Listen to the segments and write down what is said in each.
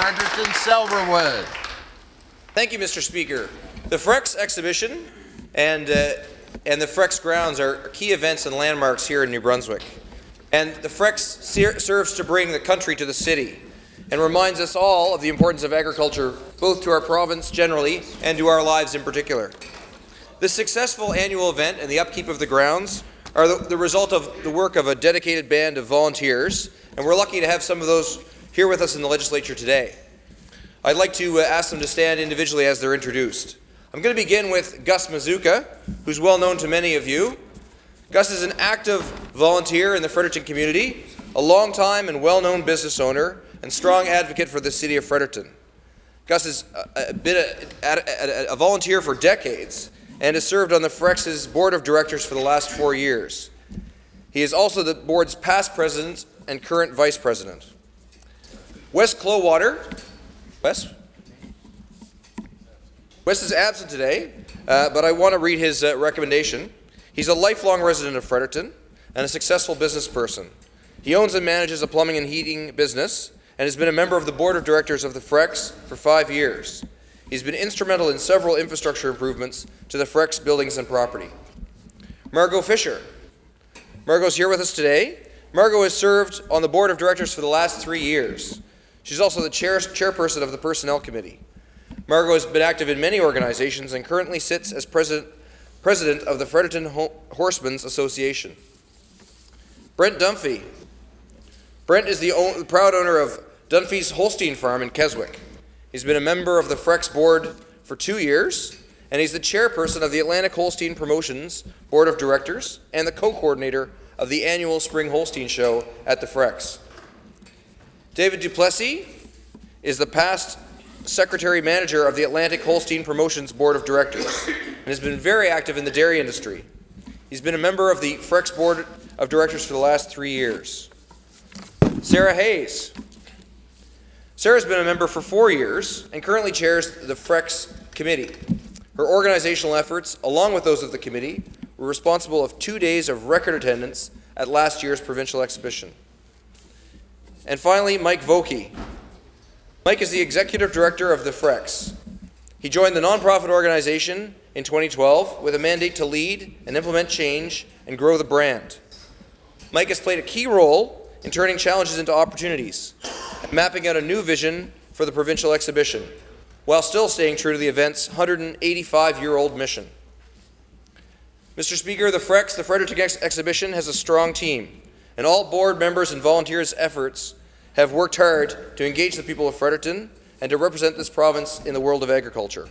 Fredericton Silverwood. Thank you, Mr. Speaker. The FREX Exhibition and the FREX grounds are key events and landmarks here in New Brunswick. And the FREX serves to bring the country to the city and reminds us all of the importance of agriculture, both to our province generally and to our lives in particular. This successful annual event and the upkeep of the grounds are the result of the work of a dedicated band of volunteers, and we're lucky to have some of those here with us in the Legislature today. I'd like to ask them to stand individually as they're introduced. I'm going to begin with Gus Mazzuca, who's well known to many of you. Gus is an active volunteer in the Fredericton community, a long-time and well-known business owner, and strong advocate for the city of Fredericton. Gus has been a volunteer for decades and has served on the FREX's board of directors for the last 4 years. He is also the board's past president and current vice president. Wes Clowater. Wes is absent today, but I want to read his recommendation. He's a lifelong resident of Fredericton and a successful business person. He owns and manages a plumbing and heating business and has been a member of the board of directors of the FREX for 5 years. He's been instrumental in several infrastructure improvements to the FREX buildings and property. Margot Fisher. Margot's here with us today. Margot has served on the board of directors for the last 3 years. She's also the chairperson of the Personnel Committee. Margot has been active in many organizations and currently sits as president of the Fredericton Horsemen's Association. Brent Dunphy. Brent is the proud owner of Dunphy's Holstein Farm in Keswick. He's been a member of the FREX board for 2 years, and he's the chairperson of the Atlantic Holstein Promotions Board of Directors and the co-coordinator of the annual Spring Holstein Show at the FREX. David Duplessis is the past secretary-manager of the Atlantic Holstein Promotions Board of Directors and has been very active in the dairy industry. He's been a member of the FREX Board of Directors for the last 3 years. Sarah Hayes. Sarah's been a member for 4 years and currently chairs the FREX committee. Her organizational efforts, along with those of the committee, were responsible of 2 days of record attendance at last year's provincial exhibition. And finally, Mike Vokey. Mike is the executive director of the FREX. He joined the nonprofit organization in 2012 with a mandate to lead and implement change and grow the brand. Mike has played a key role in turning challenges into opportunities and mapping out a new vision for the provincial exhibition, while still staying true to the event's 185-year-old mission. Mr. Speaker, the FREX, the Fredericton Exhibition, has a strong team, and all board members and volunteers' efforts have worked hard to engage the people of Fredericton and to represent this province in the world of agriculture.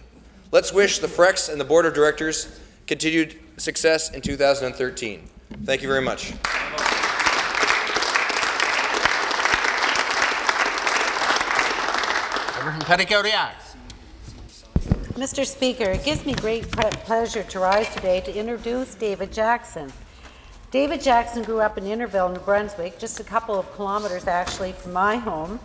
Let's wish the FREX and the Board of Directors continued success in 2013. Thank you very much. Mr. Speaker, it gives me great pleasure to rise today to introduce David Jackson. David Jackson grew up in Innerville, New Brunswick, just a couple of kilometers actually from my home.